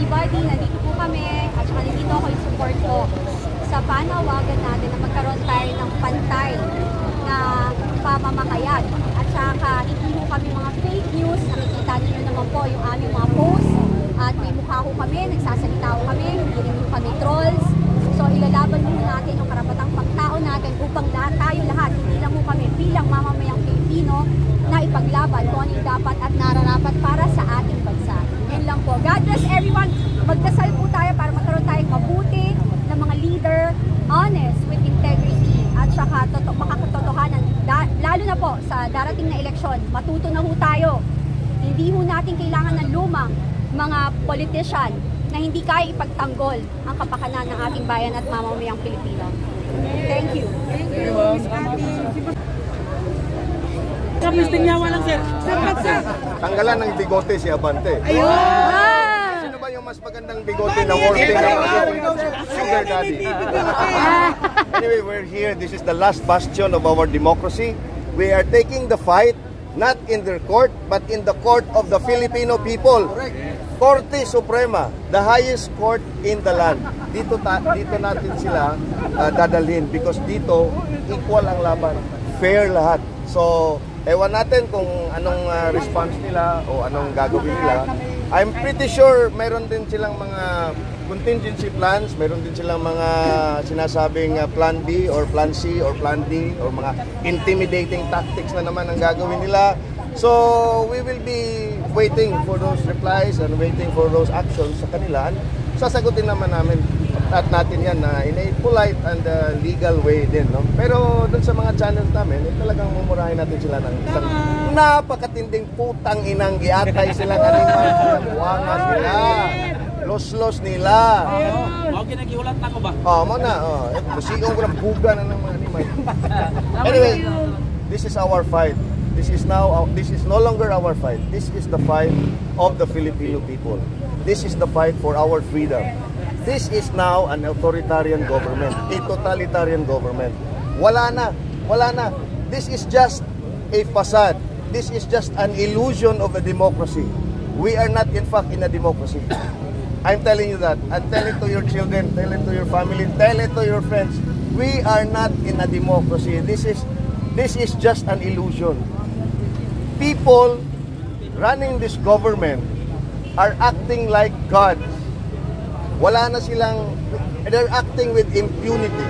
everybody, nandito po kami at saka nandito ako yung support ko sa panawagan natin na magkaroon tayo ng pantay na pamamakayag. At saka hindi po kami mga fake news, nakikita niyo naman po yung aming mga posts at may mukha ko kami, nagsasalita ko kami, hindi rin po kami trolls. So ilalaban po natin yung karapatang pagtao natin upang tayo lahat, hindi lang po kami bilang mamamayang Pilipino, na ipaglaban kung ano yung dapat at nararapat para sa ating bansa. Yun lang po. God bless everyone. Magdasal po tayo para magkaroon tayong mabuti na mga leader, honest, with integrity, at saka makakatotohanan. Lalo na po sa darating na eleksyon, matuto na ho tayo. Hindi ho natin kailangan ng lumang mga politician na hindi kaya ipagtanggol ang kapakanan ng ating bayan at mamamayang Pilipino. Thank you. Thank you. Kapustinyawa lang, sir. Sir. Tanggalan ng bigote si Abante. Ayun! Sino ba yung mas magandang bigote na worthy ng sugar daddy? Anyway, we're here. This is the last bastion of our democracy. We are taking the fight not in their court, but in the court of the Filipino people. Korte Suprema, the highest court in the land. Dito natin sila dadalhin because dito equal ang laban, fair lahat. So, ewan natin kung anong response nila o anong gagawin nila. I'm pretty sure mayroon din silang mga contingency plans, mayroon din silang mga sinasabing plan B or plan C or plan D or mga intimidating tactics na naman ang gagawin nila. So, we will be waiting for those replies and waiting for those actions sa kanila. Sasagutin naman natin yan in a polite and legal way din. No? Pero dun sa mga channels namin, talagang mumurahin natin sila ng isang napakatinding putang inang giatay sila kanina. Wangas nila. Los nila. Okay, naghihulat na ko ba? Mo na. Masigong ko ng buga na ng mga animal. Anyway, this is our fight. This is no longer our fight. This is the fight of the Filipino people. This is the fight for our freedom. This is now an authoritarian government, a totalitarian government. Wala na. This is just a facade. This is just an illusion of a democracy. We are not in fact in a democracy. I'm telling you that. And tell it to your children, tell it to your family, tell it to your friends. We are not in a democracy. This is just an illusion. People running this government are acting like gods. Wala na they're acting with impunity.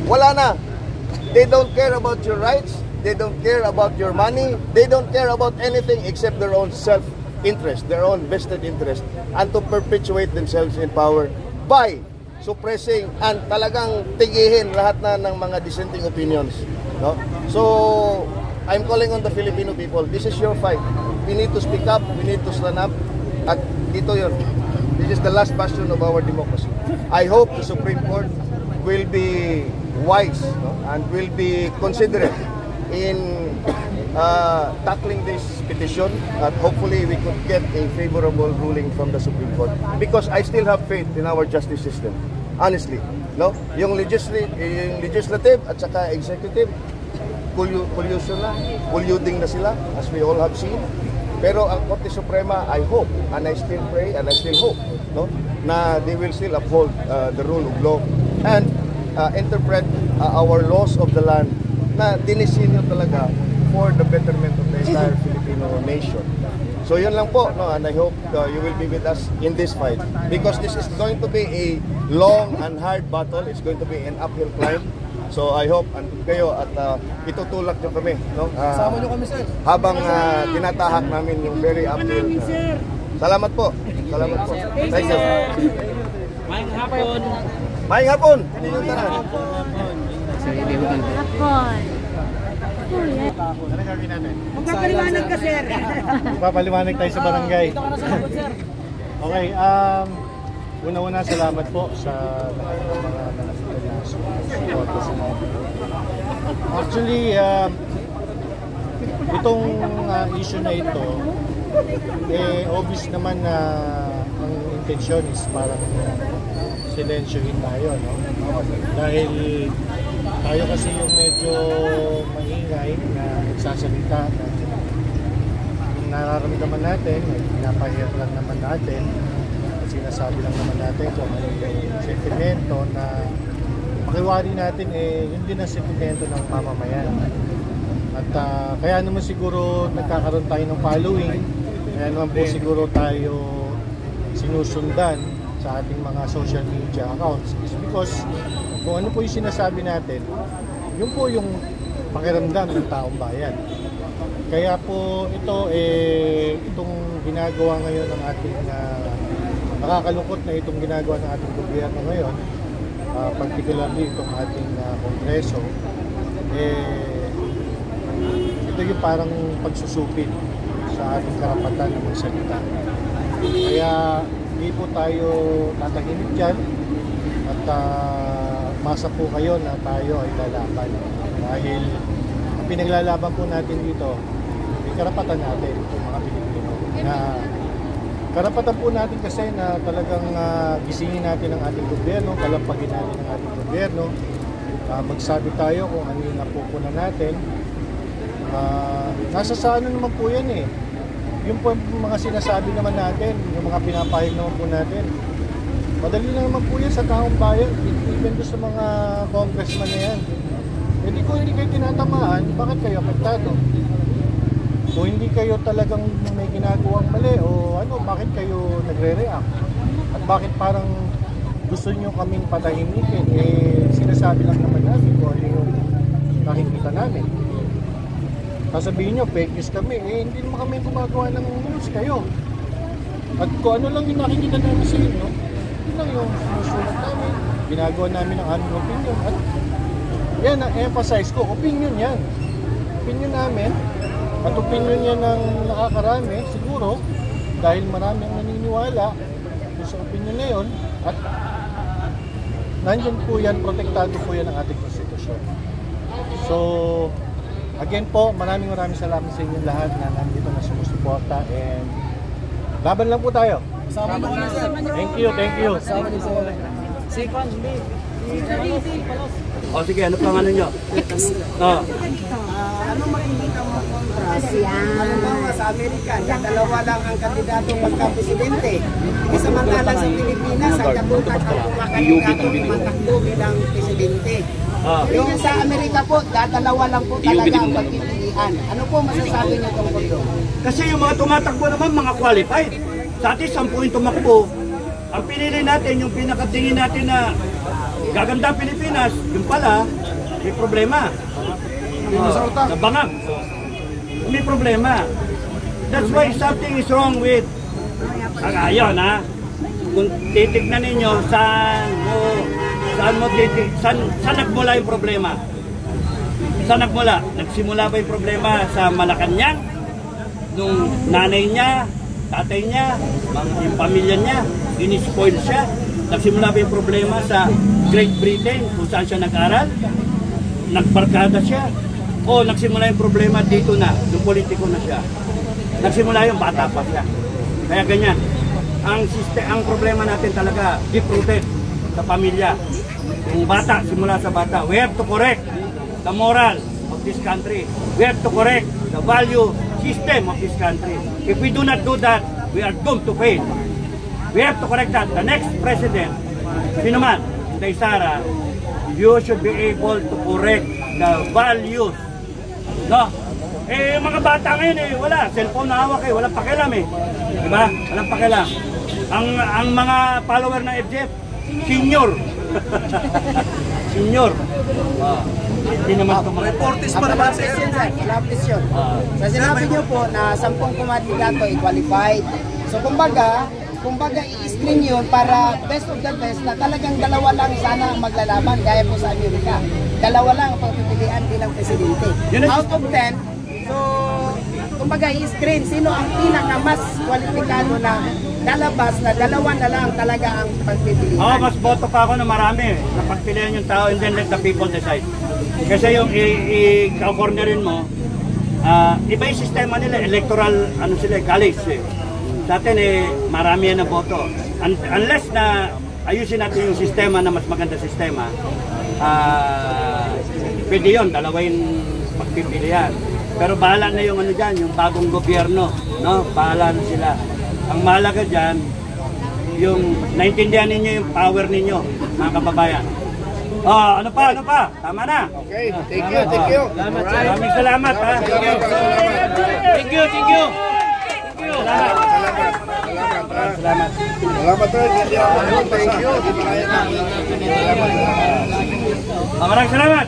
Wala na. They don't care about your rights. They don't care about your money. They don't care about anything except their own self-interest, their own vested interest, and to perpetuate themselves in power by suppressing and talagang tigihin lahat na ng mga dissenting opinions. No? So, I'm calling on the Filipino people. This is your fight. We need to speak up. We need to stand up. At dito yun. This is the last bastion of our democracy. I hope the Supreme Court will be wise, no? And will be considerate in tackling this petition. And hopefully we could get a favorable ruling from the Supreme Court. Because I still have faith in our justice system. Honestly. No? Yung legislative at saka executive, colluding na sila, as we all have seen. Pero ang Korte Suprema, I hope, and I still pray, and I still hope, no, na they will still uphold the rule of law and interpret our laws of the land na dinisinyo talaga for the betterment of the entire Filipino nation. So yun lang po, no, and I hope you will be with us in this fight because this is going to be a long and hard battle. It's going to be an uphill climb. So I hope andun kayo at itutulak nyo kami, no? Sama nyo kami, sir. Habang tinatahak namin yung very uphill. Salamat po. Salamat po. Thank you. Maayong hapon. Maayong hapon. Hapon. Ano gagawin natin? Magpapaliwanag ka, sir. Magpapaliwanag tayo sa barangay. Okay, una-una salamat po sa mga suporta sa mga. Actually, itong issue na ito, obvious naman na ang intensyon is parang silensyohin tayo, no? Dahil tayo kasi yung medyo maingay na nagsasalita na yung nararamdaman natin, pinapahirap lang naman natin. sinasabi lang naman natin kung ano yung sentimento na pakiwari natin yun din ang sentimento ng mamamayan. At kaya naman siguro nagkakaroon tayo ng following, kaya naman po siguro tayo sinusundan sa ating mga social media accounts is because kung ano po yung sinasabi natin, yun po yung pakiramdam ng taong bayan. Kaya po ito, itong ginagawa ngayon ng ating, nakakalungkot na itong ginagawa ng ating gobyerno ngayon, particularly itong ating kongreso, ito yung parang pagsusupin sa ating karapatan ng magsalita. Kaya hindi po tayo tatahimik dyan at masa po kayo na tayo ay lalaban. Dahil ang pinaglalaban po natin dito ay karapatan natin, itong mga Pilipino. Na karapatan po natin kasi na talagang gisingin natin ang ating gobyerno, kalampagin natin ang ating gobyerno, magsabi tayo kung ano yung napupunan natin. Nasa sa ano naman po yan yung po mga sinasabi naman natin, yung mga pinapahid naman po natin, madali na naman po yan sa taong bayan, even doon sa mga congressman na yan. Hindi ko hindi kayo tinatamaan, bakit kayo apektado? Kung hindi kayo talagang may ginagawang mali o ano, bakit kayo nagre-react? At bakit parang gusto nyo kaming patahimikin? Sinasabi lang naman namin kung ano yung nakikita namin. Sasabihin nyo, fake news kami, hindi naman kami gumagawa ng news kayo. At kung ano lang yung nakikita namin sa inyo, yun lang yung sinusulat namin, ginagawa namin ang aming opinion. At yan, na-emphasize ko, opinion yan. Opinion namin, at opinion yan ng nakakarami, siguro, dahil marami ang naniniwala sa opinion na yun, at nandyan po yan, protektado po yan ang ating konstitusyon. So, again po, maraming salamat sa inyong lahat na nandito na sumusuporta and laban lang po tayo. Thank you. Second, o sige, ano pang ano nyo? Ano makikita mo kontras? Halimbawa sa Amerika, dalawa lang ang kandidato pagka-presidente. Samantalang sa Pilipinas, ang katutak ang mga kandidato tumatakbo bilang presidente. Yung sa Amerika po, dalawa lang po talaga ang pagpipilian. Ano po masasabi niyo tungkol doon? Kasi yung mga tumatakbo naman, mga qualified. Sa atin, 10 yung tumakbo. Ang pinili natin, yung pinakatingin natin na gaganda ang Pilipinas, yung pala, may problema. Nabangag. May problema. That's why something is wrong with ayun kung titignan ninyo saan nagmula yung problema. Saan nagmula? Nagsimula ba yung problema sa Malacanang? Nung nanay niya, tatay niya, yung pamilya niya, in-spoil siya. Nagsimula ba yung problema sa Great Britain kung saan siya nag-aral? Nagbarkada siya? O nagsimula yung problema dito na, yung politiko na siya? Nagsimula yung bata pa siya. Kaya ganyan. Ang problema natin talaga, deep-rooted sa pamilya. Yung bata, simula sa bata, we have to correct the moral of this country. We have to correct the value system of this country. If we do not do that, we are doomed to fail. We have to correct that. The next president, sino man, Inday Sara, you should be able to correct the values. No? Mga bata ngayon wala. Cellphone na hawak walang pakialam Diba? Walang pakialam. Ang mga follower ng FJF, senior. Senior. Hindi naman ito mga reporters pa naman sir. Sa sinabi niyo po na 10 kandidato qualified. So kumbaga i-screen yun para best of the best na talagang dalawa lang sana ang maglalaban gaya po sa Amerika. Dalawa lang ang pagpipilian bilang presidente. Out of 10, so kumbaga i-screen sino ang pinaka mas kwalipikado na lalabas na dalawa na lang talaga ang pagpipilian. Mas boto pa ako na marami na pagpilian yung tao and then let the people decide. Kasi yung i-cornerin mo, iba yung sistema nila, electoral college Sa atin marami yan na boto. Unless na ayusin natin yung sistema na mas maganda sistema, pwede yun, dalawa yung pagpipilian. Pero bahala na yung dyan, yung bagong gobyerno, no? Bahala na sila. Ang mahalaga dyan, yung naintindihan ninyo yung power ninyo, mga kababayan. Ano pa? Tama na. Okay, thank you. Maraming salamat, ha. Thank you. Salamat. Salamat, Red. Thank you. Maraming salamat.